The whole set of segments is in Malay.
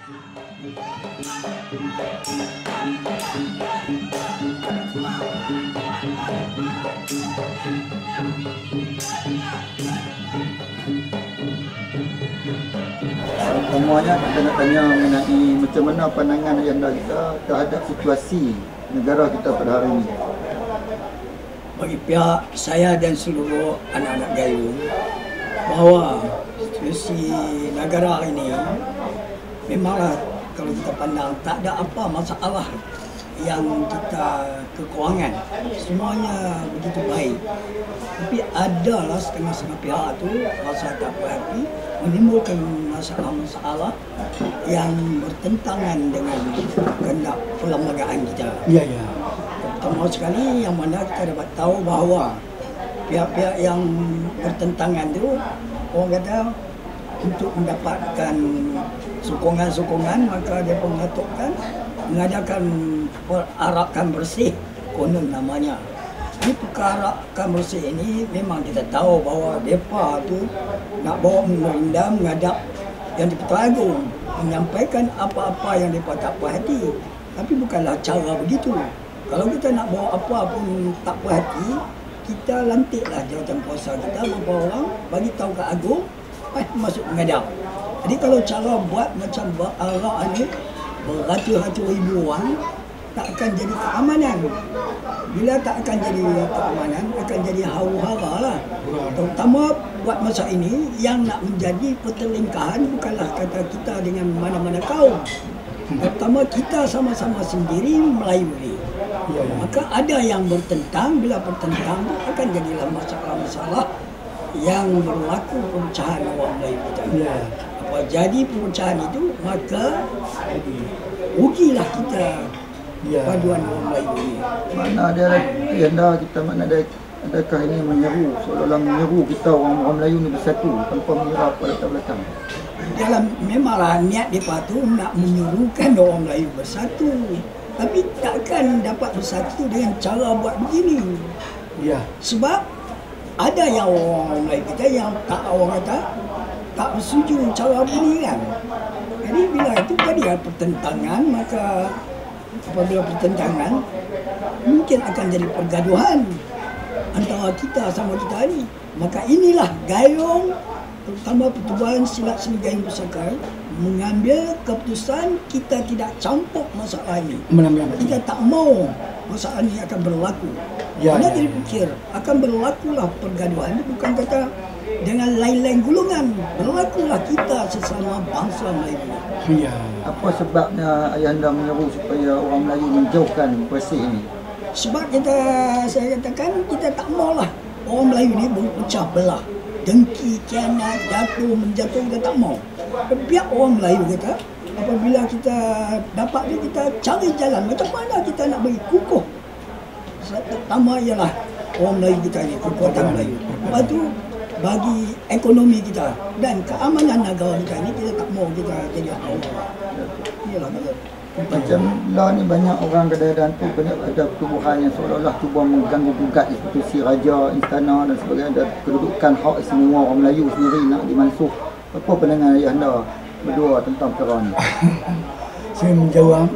Semuanya kita nak tanya mengenai macam mana pandangan ayahanda kita terhadap situasi negara kita pada hari ini. Bagi pihak saya dan seluruh anak-anak Gayung, bahawa situasi negara ini memanglah kalau kita pandang tak ada apa masalah yang kita kekurangan, semuanya begitu baik. Tapi adalah setengah-setengah pihak tu rasa tak puas hati, menimbulkan masalah-masalah yang bertentangan dengan kehendak perlembagaan kita. Ya, ya. Pertama sekali yang mana kita dapat tahu bahawa pihak-pihak yang bertentangan tu, orang kata untuk mendapatkan sokongan-sokongan, maka dia mengadakan perarakan bersih, konon namanya. Di perarakan bersih ini memang kita tahu bahawa mereka tu nak bawa merendam menghadap yang di-Pertuan Agong, menyampaikan apa-apa yang mereka tak puas hati. Tapi bukanlah cara begitu. Kalau kita nak bawa apa pun tak puas hati, kita lantiklah jawatan kuasa kita, beberapa orang bagi tahu ke Agong, masuk menghadap. Jadi kalau cara buat macam berak ni, beratus-ratus ribu orang, tak akan jadi keamanan. Bila tak akan jadi keamanan, akan jadi huru-hara lah. Terutama buat masa ini, yang nak menjadi pertelingkahan bukanlah kata kita dengan mana-mana kaum. Terutama kita sama-sama sendiri Melayu ni. Maka ada yang bertentang, bila bertentang akan jadilah masalah-masalah yang berlaku perpecahan orang Melayu kita. Apa jadi perpecahan itu, maka rugilah kita. Paduan orang Melayu ini. Mana ada ayahanda kita, mana adakah ini menyeru, seolah-olah menyeru kita orang Melayu ni bersatu tanpa menyerah pada latar belakang? Dalam memanglah niat mereka tu nak menyuruhkan orang Melayu bersatu, tapi takkan dapat bersatu dengan cara buat begini. Ya. Sebab ada yang orang Melayu kita yang tak, orang kata tak bersetuju cara begini kan. Jadi bila itu jadi pertentangan, maka apabila pertentangan mungkin akan jadi pergaduhan antara kita sama kita ni. Maka inilah Gayung, terutama Pertubuhan Silat Seni Gayung Pusaka, mengambil keputusan kita tidak campur masalah ini. Kita tak mau masalah ini akan berlaku. Mana jadi fikir akan berlakulah pergaduhan, bukan kata dengan lain-lain golongan, berlakulah kita sesama bangsa Melayu. Ya. Apa sebabnya ayahanda menyeru supaya orang Melayu menjauhkan bersih ini? Sebab saya katakan kita tak maulah orang Melayu ni berpecah belah, dengki, kianat, menjatuh, kita tak mau. Biar orang Melayu kita, apabila kita dapat dia, kita cari jalan macam mana kita nak bagi kukuh. Pertama ialah orang Melayu kita ni, kekuatan Melayu. Lepas tu bagi ekonomi kita dan keamanan negara kita ni, kita tak mau kita jadi awal. Iyalah macam lah ni banyak orang kadang-kadang tu banyak ada pertubuhan yang seolah-olah cuba mengganggu gugat institusi raja, istana dan sebagainya, dan kedudukan hak istimewa orang Melayu sendiri nak dimansuh. Apa pandangan ayahanda berdua tentang perkara ni? Saya menjawab,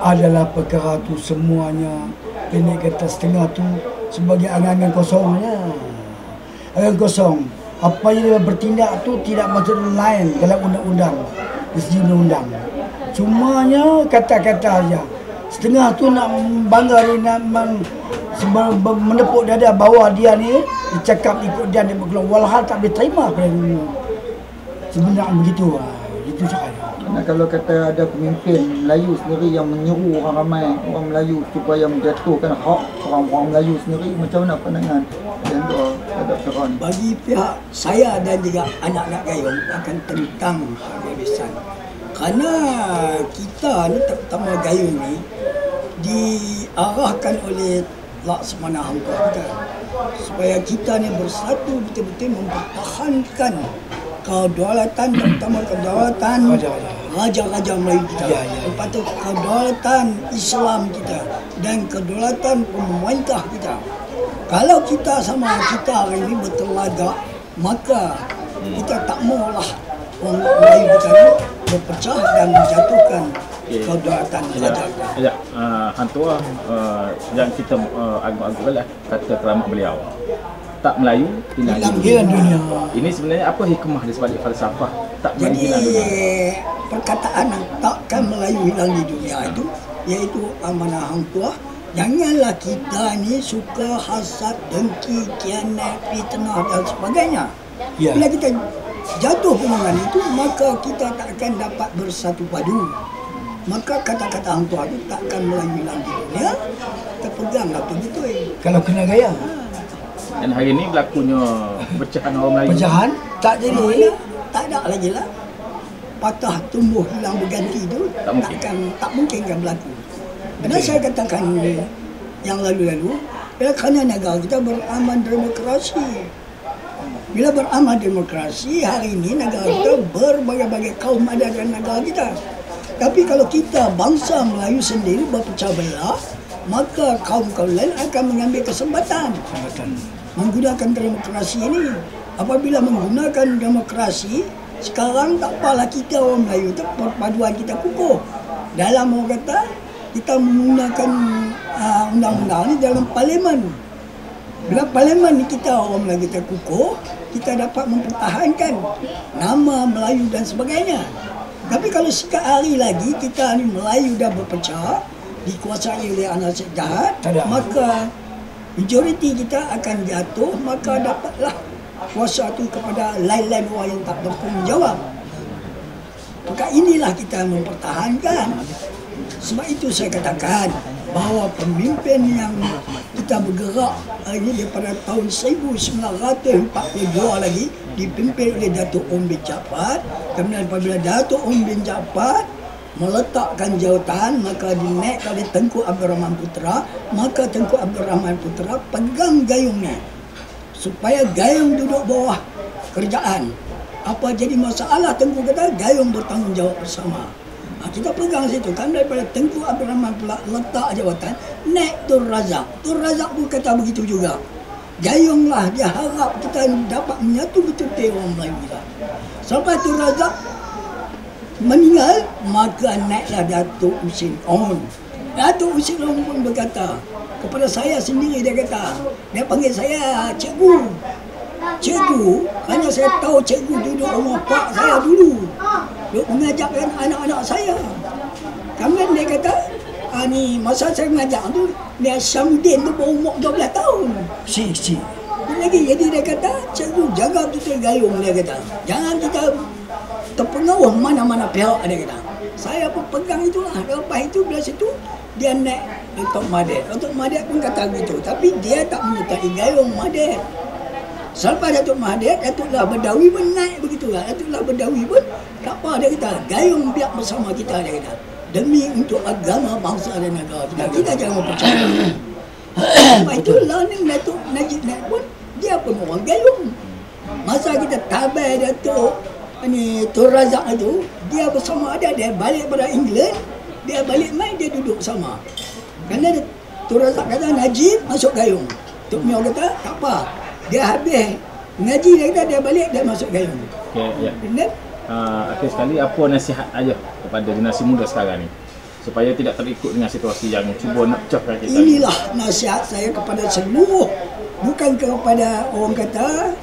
adalah perkara tu semuanya pendek kata setengah tu sebagai angan-angan kosongnya. Angan kosong. Apa yang dia bertindak tu tidak masuk lain dalam undang-undang, di segi undang-undang. Cumanya kata-kata saja. Setengah tu nak bangga dia, nak menepuk dada bahawa dia ni dicakap ikut dia berkeluar, walhal tak boleh terima sebenarnya begitu. Itu sahaja. Karena kalau kata ada pemimpin Melayu sendiri yang menyeru orang ramai, orang Melayu supaya menjatuhkan hak orang-orang Melayu sendiri, macam mana pandangan ayahanda terhadap perkara ni? Bagi pihak saya dan juga anak-anak Gayung akan tentang kebebasan. Kerana kita ni, terutama Gayung ni, diarahkan oleh Laksamana Hamka kita supaya kita ni bersatu, betul-betul mempertahankan kedaulatan, terutama kedaulatan raja-raja Melayu kita. Lepas tu kedaulatan Islam kita dan kedaulatan pemerintah kita. Kalau kita sama kita hari ini bertelagak, maka kita tak maulah orang Melayu kita ni berpecah dan menjatuhkan kedaulatan raja. Ya, hantu yang kita agung-agung lah kata keramat beliau. Tak Melayu, hilang dunia. Ini sebenarnya apa hikmah di sebalik falsafah tak Melayu Jadi hilang dunia? perkataan takkan Melayu hilang di dunia itu, iaitu amanah Hang Tuah. Janganlah kita ni suka hasad, dengki, kianat, fitnah dan sebagainya. Ya. Bila kita jatuh golongan itu, maka kita takkan dapat bersatu padu. Maka kata-kata Hang Tuah itu takkan Melayu hilang di dunia. Kita peganglah betul-betul. Kalau kena gaya. Ha. Dan hari ini berlakunya pecahan orang Melayu. Pecahan tak jadi. Tak ada lagi lah. Patah tumbuh hilang berganti itu Tak mungkin. tak mungkin kan berlaku. Karena saya katakan yang lalu-lalu, kerana negara kita beramal demokrasi. Bila beramal demokrasi, hari ini negara kita berbagai-bagai kaum ada dalam negara kita. Tapi kalau kita bangsa Melayu sendiri berpecah belah, maka kaum-kaum lain akan mengambil kesempatan menggunakan demokrasi ini. Apabila menggunakan demokrasi, sekarang tak apalah kita orang Melayu itu perpaduan kita kukuh. Dalam orang kata, kita menggunakan undang-undang ini dalam parlimen. Bila parlimen kita orang Melayu kita kukuh, kita dapat mempertahankan nama Melayu dan sebagainya. Tapi kalau sekat hari lagi kita ni Melayu dah berpecah, dikuasai oleh anasir jahat, maka majoriti kita akan jatuh, maka dapatlah kuasa itu kepada lain-lain orang yang tak bertanggungjawab. Maka inilah kita mempertahankan. Sebab itu saya katakan bahawa pemimpin yang kita bergerak ini daripada tahun 1942 lagi dipimpin oleh Datuk Om bin Jaafar. Kemudian apabila Datuk Om bin Jaafar meletakkan jawatan, maka dinaikkan oleh Tengku Abdul Rahman Putra, maka Tengku Abdul Rahman Putra pegang gayungnya supaya gayung duduk bawah kerajaan. Apa jadi masalah, Tengku kata gayung bertanggungjawab bersama. Kita pegang situ kan, daripada Tengku Abdul Rahman pula letak jawatan, naik Tun Razak. Tun Razak pun kata begitu juga. Gayunglah, dia harap kita dapat menyatu betul-betul orang Melayu kita. Sampai Tun Razak meninggal, maka naiklah Datuk Husin On. Datuk Husin On pun berkata kepada saya sendiri, dia kata, dia panggil saya cikgu. Cikgu, hanya saya tahu cikgu duduk rumah pak saya dulu. Duk mengajarkan anak-anak saya. Kemudian dia kata, ni masa saya mengajar tu, dia Syamudin tu baru umur 12 tahun. Si. Lagi, jadi dia kata, cikgu jaga betul gayung, dia kata. Jangan kita terpengaruh mana-mana pihak, dia kata. Saya pun pegang itulah. Lepas itu, bila situ, dia naik Datuk Mahathir. Datuk Mahathir pun kata begitu. Tapi dia tak menyertai gayung Mahathir. Selepas Datuk Mahathir, Datuklah Badawi pun naik begitulah. Datuklah Badawi pun tak apa, dia kata, gayung biar bersama kita, dia kata. Demi untuk agama, bangsa dan negara kita. Kita jangan percaya. Lepas itu, Laning Datuk Najib naik pun, dia pun orang gayung. Masa kita tabai Datuk Tun Razak itu, dia bersama ada, dia balik pada England, dia balik main, dia duduk sama. Kerana Tun Razak kata, Najib masuk gayung. Tok Mio kata, tak apa. Dia habis ngaji, dia kata, dia balik, dia masuk gayung. Okay, ya. Akhir sekali, apa nasihat aja kepada generasi muda sekarang ni supaya tidak terikut dengan situasi yang cuba nak pecahkan kita? Inilah nasihat saya kepada seluruh, bukan kepada orang kata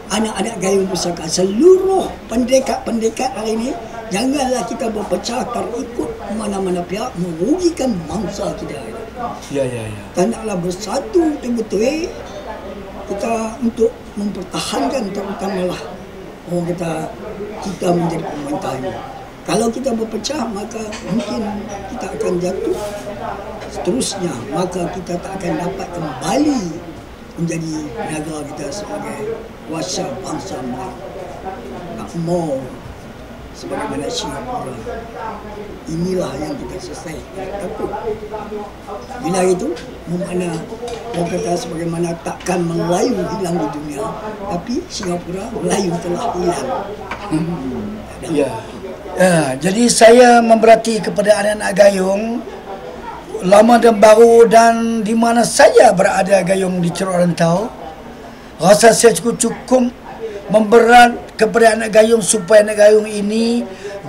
anak-anak gayung pusaka, seluruh pendekat-pendekat hari ini. Janganlah kita berpecah terikut mana-mana pihak, merugikan bangsa kita. Ya. Kita naklah bersatu betul-betul kita untuk mempertahankan, terutamalah orang kata kita menjadi pemerintah ini. Kalau kita berpecah, maka mungkin kita akan jatuh. Seterusnya, maka kita tak akan dapat kembali menjadi negara kita sebagai kuasa bangsa Melayu. Tak mau sebagaimana Singapura. Inilah yang kita selesai takut. Bila itu, bermakna orang kata sebagaimana takkan Melayu hilang di dunia, tapi Singapura, Melayu telah hilang. Jadi saya memberati kepada anak-anak gayung lama dan baru dan di mana saja berada gayung di Ceruk Rantau, rasa saya cukup memberat kepada anak gayung supaya anak gayung ini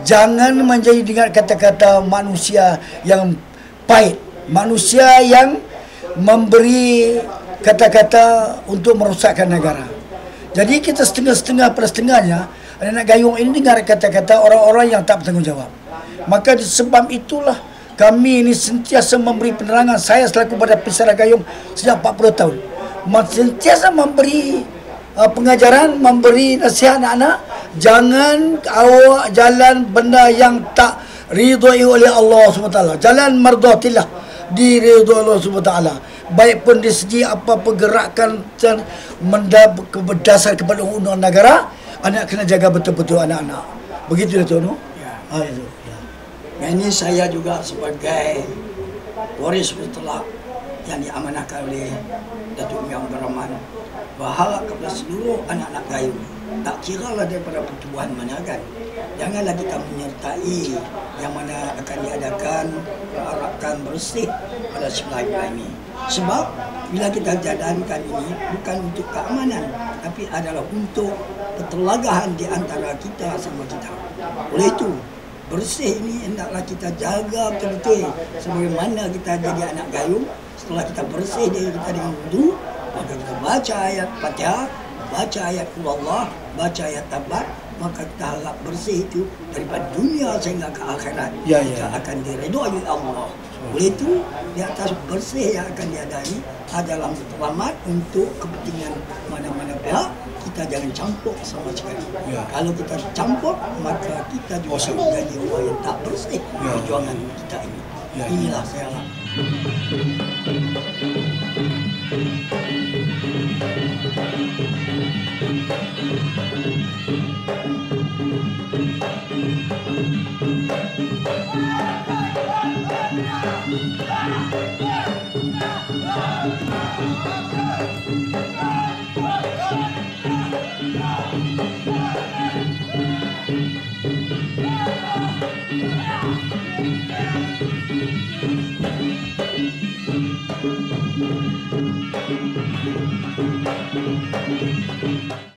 Jangan menjadi dengar kata-kata manusia yang pahit, manusia yang memberi kata-kata untuk merosakkan negara. Jadi kita setengah-setengah pada setengahnya, anak gayung ini dengar kata-kata orang-orang yang tak bertanggungjawab. Maka sebab itulah kami ini sentiasa memberi penerangan. Saya selaku pada Pesara Gayung sejak 40 tahun sentiasa memberi pengajaran, memberi nasihat anak-anak. Jangan awak jalan benda yang tak ridhoi oleh Allah SWT. Jalan mardatillah, diridhoi Allah SWT. Baik pun di segi apa pergerakan dan berdasar kepada undang negara, anak kena jaga betul-betul anak-anak. Begitu Dato' Noh? Ya. Itu. Ya. Ini saya juga sebagai waris mutlak yang diamanahkan oleh Datuk Umi Abdul Rahman, berharap kepada seluruh anak-anak gayung, tak kira lah daripada pertubuhan mana kan, janganlah kita menyertai yang mana akan diadakan perarakan bersih pada sebelah ini. Sebab bila kita jalankan ini bukan untuk keamanan, tapi adalah untuk ketelagahan di antara kita sama kita. Oleh itu, bersih ini hendaklah kita jaga betul-betul. Sebagaimana kita jadi anak gayung, setelah kita bersih diri kita dengan wudu, maka kita baca ayat Fatihah, baca ayat Allah, baca ayat Tabat, maka kita harap bersih itu daripada dunia sehingga ke akhirat. Kita akan diredoi oleh Allah. Oleh itu, di atas bersih yang akan diadai adalah selamat untuk kepentingan mana-mana pihak. Kita jangan campur sama sekali. Kalau kita campur, maka kita juga menjadi orang yang tak bersih perjuangan kita ini. Inilah saya harap.